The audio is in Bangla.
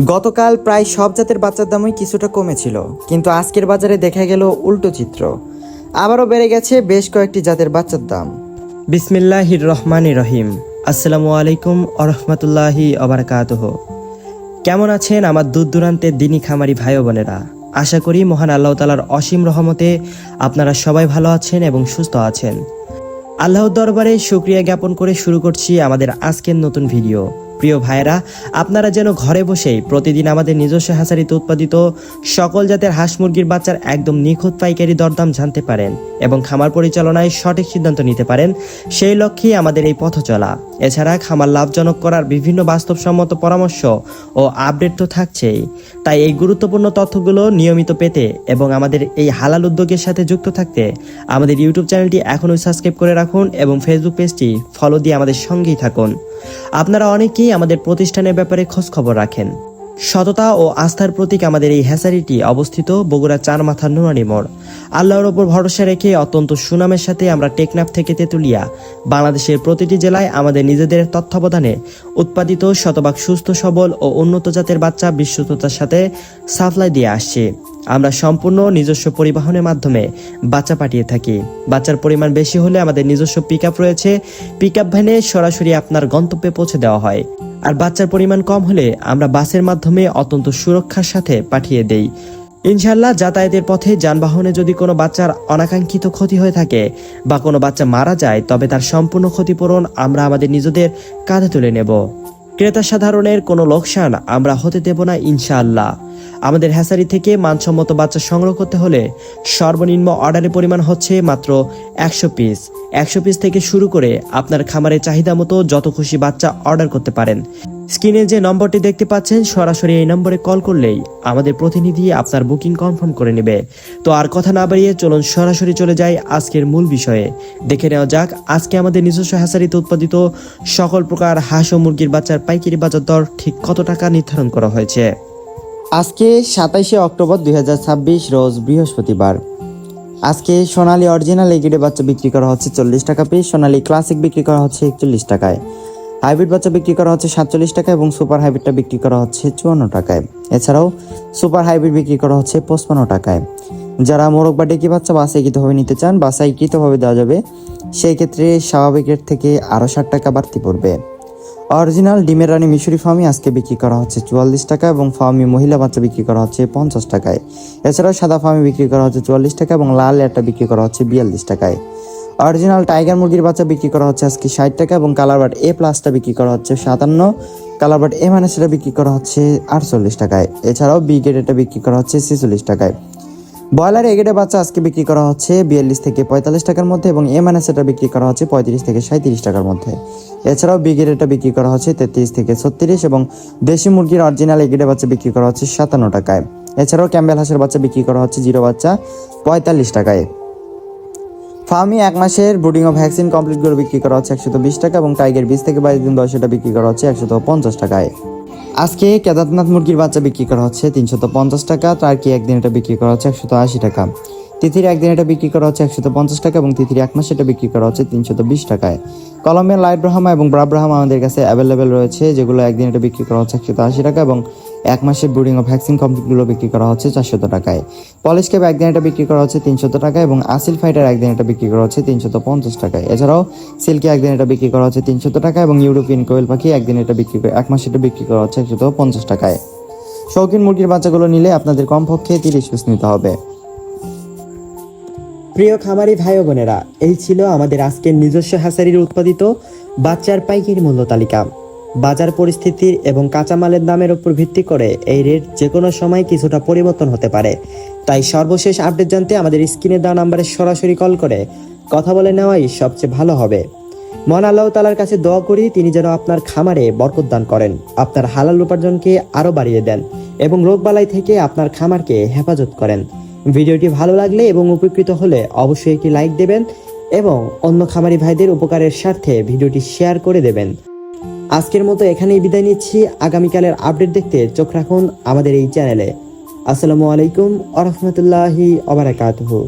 গতকাল প্রায় সব জাতের বাচ্চার দামই কিছুটা কমেছিল, কিন্তু আজকের বাজারে দেখা গেল উল্টো চিত্র। আবারও বেড়ে গেছে বেশ কয়েকটি জাতের বাচ্চার দাম। বিসমিল্লাহির রহমানির রহিম। আসসালামু আলাইকুম আরহামতুল্লাহি আবরাকাতুহ। কেমন আছেন আমার দূর দূরান্তের দিনী খামারি ভাই বোনেরা? আশা করি মহান আল্লাহ তাআলার অসীম রহমতে আপনারা সবাই ভালো আছেন এবং সুস্থ আছেন। আল্লাহর দরবারে শুকরিয়া জ্ঞাপন করে শুরু করছি আমাদের আজকের নতুন ভিডিও। প্রিয় ভাইয়েরা, আপনারা যেন ঘরে বসেই প্রতিদিন আমাদের নিজস্ব হ্যাচারিতে উৎপাদিত সকল জাতের হাঁস মুরগির বাচ্চার একদম নিখুঁত পাইকারি দরদাম জানতে পারেন এবং খামার পরিচালনায় সঠিক সিদ্ধান্ত নিতে পারেন, সেই লক্ষ্যেই আমাদের এই পথ চলা। এছাড়া খামার লাভজনক করার বিভিন্ন বাস্তবসম্মত পরামর্শ ও আপডেট তো থাকছেই। তাই এই গুরুত্বপূর্ণ তথ্যগুলো নিয়মিত পেতে এবং আমাদের এই হালাল উদ্যোগের সাথে যুক্ত থাকতে আমাদের ইউটিউব চ্যানেলটি এখনই সাবস্ক্রাইব করে রাখুন এবং ফেসবুক পেজটি ফলো দিয়ে আমাদের সঙ্গেই থাকুন। আপনারা অনেকেই আমাদের প্রতিষ্ঠানের ব্যাপারে খোঁজ খবর রাখেন। সততা ও আস্থার প্রতীক আমাদের এই হ্যাচারিটি অবস্থিত বগুড়া চার মাথার নুরানি মোড়। আল্লাহর ওপর ভরসা রেখে অত্যন্ত সুনামের সাথে আমরা টেকনাফ থেকে তেতুলিয়া বাংলাদেশের প্রতিটি জেলায় আমাদের নিজেদের তত্ত্বাবধানে উৎপাদিত শতভাগ সুস্থ সবল ও উন্নত জাতের বাচ্চা বিশ্বস্ততার সাথে সাপ্লাই দিয়ে আসছি। আমরা সম্পূর্ণ নিজস্ব পরিবহনের মাধ্যমে বাচ্চা পাঠিয়ে থাকি। বাচ্চার পরিমাণ বেশি হলে আমাদের নিজস্ব পিকআপ রয়েছে, পিকআপ ভ্যানে সরাসরি আপনার গন্তব্যে পৌঁছে দেওয়া হয়। আর বাচ্চার পরিমাণ কম হলে আমরা বাসের মাধ্যমে অত্যন্ত সুরক্ষার সাথে পাঠিয়ে দেই। ইনশাআল্লাহ যাতায়াতের পথে যানবাহনে যদি কোনো বাচ্চার অনাকাঙ্ক্ষিত ক্ষতি হয়ে থাকে বা কোনো বাচ্চা মারা যায়, তবে তার সম্পূর্ণ ক্ষতিপূরণ আমরা আমাদের নিজেদের কাঁধে তুলে নেব। ক্রেতা সাধারণের কোনো লোকসান আমরা হতে দেব না ইনশাআল্লাহ। আমাদের হ্যাচারি থেকে মানসম্মত বাচ্চা সংগ্রহ করতে হলে সর্বনিম্ন অর্ডারের পরিমাণ হচ্ছে মাত্র 100 পিস। 100 পিস থেকে শুরু করে আপনার খামারের চাহিদা মতো যত খুশি বাচ্চা অর্ডার করতে পারেন। স্ক্রিনে যে নম্বরটি দেখতে পাচ্ছেন, সরাসরি এই নম্বরে কল করলেই আমাদের প্রতিনিধি আপনার বুকিং কনফার্ম করে নেবে। তো আর কথা না বাড়িয়ে চলুন সরাসরি চলে যাই আজকের মূল বিষয়ে। দেখে নেওয়া যাক আজকে আমাদের নিজস্ব হ্যাচারিতে উৎপাদিত সকল প্রকার হাঁস ও মুরগির বাচ্চার পাইকারি বাজার দর ঠিক কত টাকা নির্ধারণ করা হয়েছে। আজকে 27শে অক্টোবর 2026 রোজ বৃহস্পতিবার। আজকে সোনালী অরিজিনাল এগ্রেডের বাচ্চা বিক্রি করা হচ্ছে 40 টাকা পিস, সোনালী ক্লাসিক বিক্রি করা হচ্ছে 41 টাকায়, হাইব্রিড বাচ্চা বিক্রি করা হচ্ছে 47 টাকা এবং সুপার হাইব্রিডটা বিক্রি করা হচ্ছে 54 টাকায়। এছাড়াও সুপার হাইব্রিড বিক্রি করা হচ্ছে 55 টাকায়। যারা মোরগ বা ডেকি বাচ্চা বাছাইকৃতভাবে নিতে চান, বাছাইকৃতভাবে দেওয়া যাবে, সেই ক্ষেত্রে স্বাভাবিকের থেকে আরও 60 টাকা বাড়তি পড়বে। অরিজিনাল ডিমের রানী মিশরি ফার্মি আজকে বিক্রি করা হচ্ছে 44 টাকা এবং ফার্মি মহিলা বাচ্চা বিক্রি করা হচ্ছে 50 টাকায়। এছাড়াও সাদা ফার্মি বিক্রি করা হচ্ছে 44 টাকা এবং লাল একটা বিক্রি করা হচ্ছে 42 টাকায়। অরিজিনাল টাইগার মুরগির বাচ্চা বিক্রি করা হচ্ছে আজকে 60 টাকা এবং কালারবার্ড এ প্লাসটা বিক্রি করা হচ্ছে 57, কালারবার্ড এ মাইনাসটা বিক্রি করা হচ্ছে 48 টাকায়। এছাড়াও বি গ্রেডেরটা বিক্রি করা হচ্ছে 46 টাকায়। ব্রয়লার এ গ্রেডের বাচ্চা আজকে বিক্রি করা হচ্ছে 42 থেকে 45 টাকার মধ্যে এবং এ মাইনাসটা বিক্রি করা হচ্ছে 35 থেকে 37 টাকার মধ্যে। এছাড়াও বি গ্রেডেরটা বিক্রি করা হচ্ছে 33 থেকে 36 এবং দেশি মুরগির অরিজিনাল এ গ্রেডের বাচ্চা বিক্রি করা হচ্ছে 57 টাকায়। এছাড়াও ক্যাম্বেল হাঁসের বাচ্চা বিক্রি করা হচ্ছে জিরো বাচ্চা 45 টাকায়। ফার্মি 1 মাসের ব্রুডিং ও ভ্যাকসিন কমপ্লিটগুলো বিক্রি করা হচ্ছে 120 টাকা এবং টাইগার 20 থেকে 22 দিন বয়সেটা বিক্রি করা হচ্ছে 150 টাকায়। আজকে কেদারনাথ মুরগির বাচ্চা বিক্রি করা হচ্ছে 350 টাকা, টার্কি একদিন এটা বিক্রি করা হচ্ছে 180 টাকা, তিথির একদিন এটা বিক্রি করা হচ্ছে 150 টাকা এবং তিথির 1 মাস এটা বিক্রি করা হচ্ছে 320 টাকায়। কলম্বিয়ান লাইট ব্রাহ্মা এবং ব্রা ব্রাহ্মা আমাদের কাছে অ্যাভেলেবেল রয়েছে, যেগুলো একদিন এটা বিক্রি করা হচ্ছে 180 টাকা এবং 1 মাসের ব্রুডিং ও ভ্যাকসিন কমপ্লিটগুলো বিক্রি করা হচ্ছে 400 টাকায়। পলিশ ক্যাপ একদিন এটা বিক্রি করা হচ্ছে 300 টাকা এবং আসিল ফাইটার একদিন এটা বিক্রি করা হচ্ছে 350 টাকায়। এছাড়াও সিল্কি একদিন এটা বিক্রি করা হচ্ছে 300 টাকা এবং ইউরোপিয়ান কোয়েল পাখি একদিন এটা বিক্রি করে 1 মাস এটা বিক্রি করা হচ্ছে 150 টাকায়। শৌখিন মুরগির বাচ্চাগুলো নিলে আপনাদের কমপক্ষে 30 পিস নিতে হবে। প্রিয় খামারি ভাই ও বোনেরা, এই ছিল আমাদের আজকের নিজস্ব হ্যাচারির উৎপাদিত বাচ্চার পাইকারি মূল্য তালিকা। বাজার পরিস্থিতির এবং কাঁচামালের দামের উপর ভিত্তি করে এই রেট যে কোনো সময় কিছুটা পরিবর্তন হতে পারে। তাই সর্বশেষ আপডেট জানতে আমাদের স্ক্রিনে দেওয়া নাম্বারে সরাসরি কল করে কথা বলে নেওয়াই সবচেয়ে ভালো হবে। মহান আল্লাহ তাআলার কাছে দোয়া করি তিনি যেন আপনার খামারে বরকত দান করেন, আপনার হালাল উপার্জনকে আরও বাড়িয়ে দেন এবং রোগবালাই থেকে আপনার খামারকে হেফাজত করেন। ভিডিওটি ভালো লাগলে এবং উপকৃত হলে অবশ্যই একটি লাইক দেবেন এবং অন্য খামারি ভাইদের উপকারের স্বার্থে ভিডিওটি শেয়ার করে দেবেন। আজকের মতো এখানেই বিদায় নিচ্ছি। আগামীকালের আপডেট দেখতে চোখ রাখুন আমাদের এই চ্যানেলে। আসসালামু আলাইকুম ওয়া রাহমাতুল্লাহি ওয়া বারাকাতুহু।